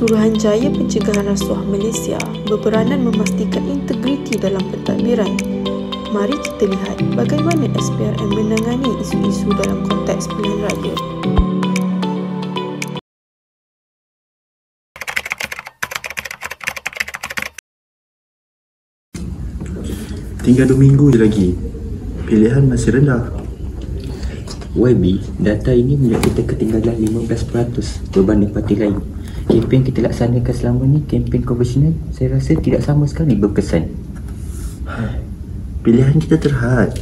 Suruhanjaya Pencegahan Rasuah Malaysia berperanan memastikan integriti dalam pentadbiran. Mari kita lihat bagaimana SPRM menangani isu-isu dalam konteks pilihan raya. Tinggal 2 minggu je lagi. Pilihan masih rendah. YB, data ini menunjukkan ketinggalan 15% berbanding parti lain. Kempen kita laksanakan selama ni, kempen konvensional, saya rasa tidak sama sekali berkesan. Pilihan kita terhad.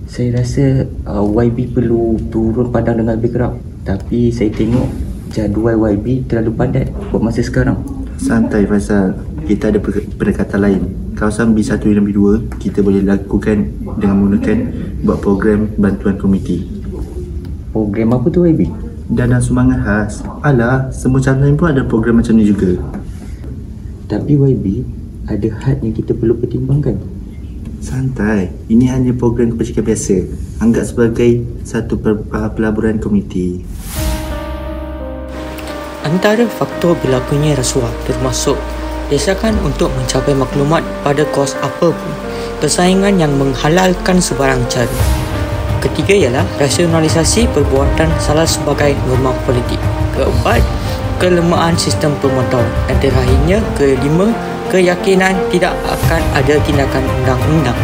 Saya rasa YB perlu turun padang dengan lebih kerap. Tapi saya tengok jadual YB terlalu padat buat masa sekarang. Santai Faisal, kita ada pendekatan lain. Kawasan B1 dan B2 kita boleh lakukan dengan menggunakan buat program bantuan komiti. Program apa tu YB? Dana sumbangan khas. Alah, semua calon lain pun ada program macam ni juga. Tapi YB, ada had yang kita perlu pertimbangkan. Santai, ini hanya program kebajikan biasa. Anggap sebagai satu pelaburan komiti. Antara faktor berlakunya rasuah termasuk desakan untuk mencapai maklumat pada kos apa pun, persaingan yang menghalalkan sebarang cara. Ketiga ialah rasionalisasi perbuatan salah sebagai norma politik. Keempat, kelemahan sistem pemantauan. Dan terakhirnya, kelima, keyakinan tidak akan ada tindakan undang-undang.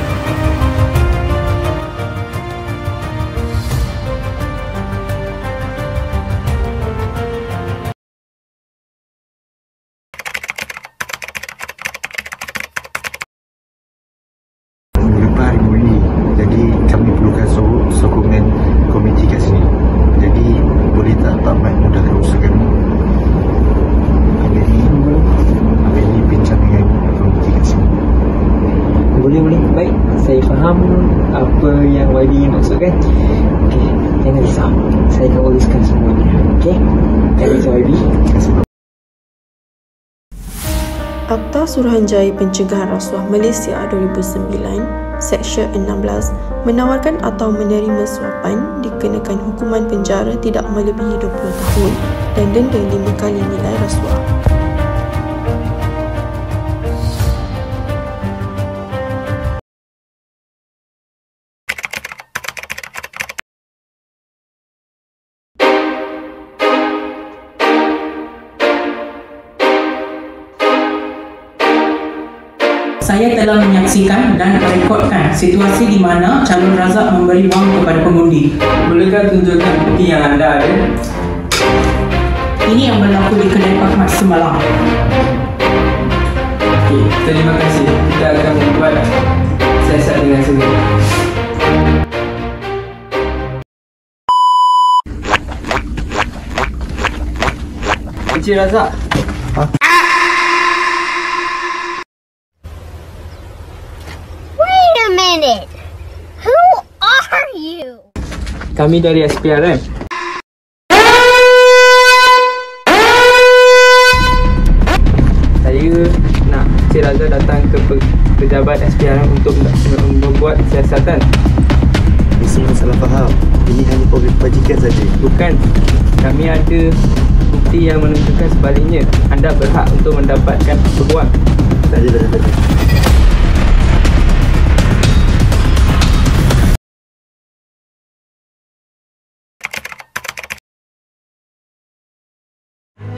Jadi kami perlukan sokongan komiti kat sini. Jadi boleh tak Pak Mat mudahkan usaha kami? Hari ini bincang dengan komiti kat sini. Boleh. Baik, saya faham apa yang YB maksudkan. Okey, jangan risau. Saya akan uruskan semuanya. Okey? Terima kasih YB. Akta Suruhanjaya Pencegahan Rasuah Malaysia 2009 Seksyen 16 menawarkan atau menerima suapan dikenakan hukuman penjara tidak melebihi 20 tahun dan denda 5 kali nilai rasuah. Saya telah menyaksikan dan merekodkan situasi di mana calon Razak memberi wang kepada pengundi. Bolehkah tunjukkan bukti yang anda ada? Ini yang berlaku di kedai Pak Mat semalam. Okey, terima kasih. Kita akan membuat siasat dengan segera. Encik Razak. Wait a minute. Who are you? Kami dari SPRM. Saya nak Encik Razak datang ke pejabat SPRM untuk membuat siasatan. Ini semua salah faham. Ini hanya program kebajikan saja. Bukan. Kami ada bukti yang menunjukkan sebaliknya. Anda berhak untuk mendapatkan peluang. Dah.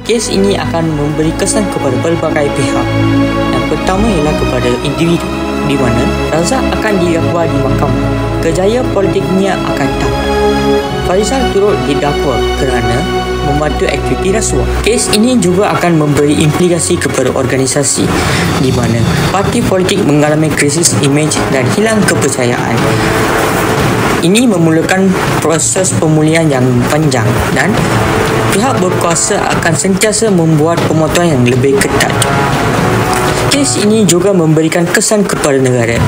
Kes ini akan memberi kesan kepada pelbagai pihak. Yang pertama ialah kepada individu, di mana Razak akan didakwa di mahkamah. Kerjaya politiknya akan tamat. Faizal turut didakwa kerana membantu aktiviti rasuah. Kes ini juga akan memberi implikasi kepada organisasi, di mana parti politik mengalami krisis imej dan hilang kepercayaan. Ini memulakan proses pemulihan yang panjang dan pihak berkuasa akan sentiasa membuat pemantauan yang lebih ketat. Kes ini juga memberikan kesan kepada negara.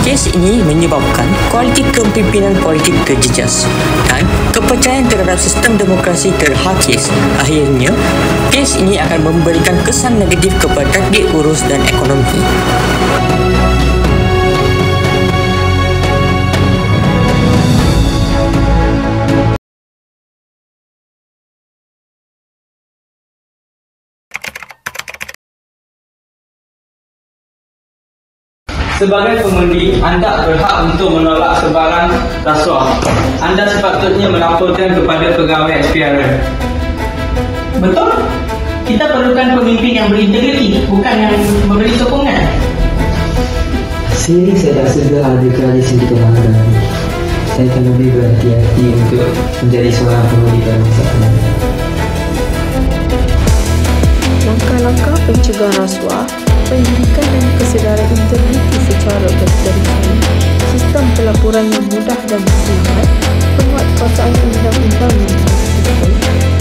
Kes ini menyebabkan kualiti kepimpinan politik terjejas dan kepercayaan terhadap sistem demokrasi terhakis. Akhirnya, kes ini akan memberikan kesan negatif kepada tadbir urus dan ekonomi. Sebagai pengundi, anda berhak untuk menolak sebarang rasuah. Anda sepatutnya melaporkan kepada pegawai SPRM. Betul? Kita perlukan pemimpin yang berintegriti, bukan yang memberi sokongan. Seiring saya dah sedia ada koalisi di tengah negara. Saya akan lebih berhati-hati untuk menjadi seorang pengundi pada masa akan. Langkah-langkah pencegahan rasuah, pendidikan dan kesedaran integriti secara berterusan, sistem pelaporan yang mudah dan berselamat, penguatkuasaan undang-undang yang konsisten,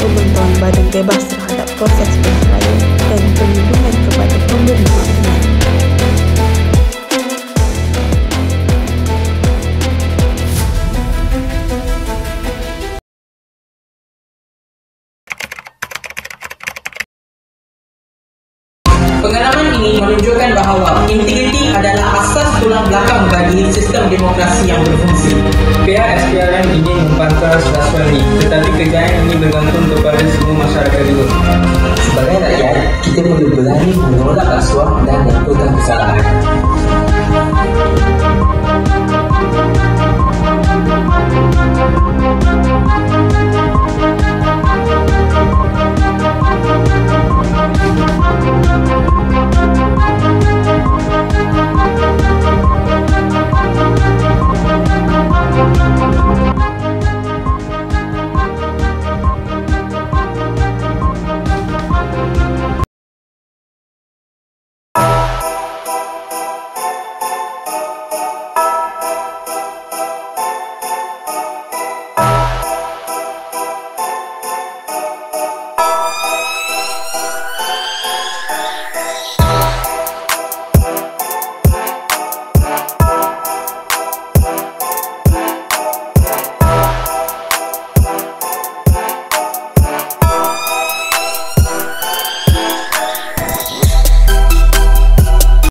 pembentukan badan bebas terhadap proses penilaian dan perlindungan kepada pemberi maklumat. Pengalaman ini menunjukkan bahawa integriti adalah asas tulang belakang bagi sistem demokrasi yang berfungsi. Pihak SPRM ingin mempantas rasuah ini, tetapi kejayaan ini bergantung kepada semua masyarakat juga. Sebagai rakyat, kita perlu berani menolak rasuah dan melakukan kesalahan.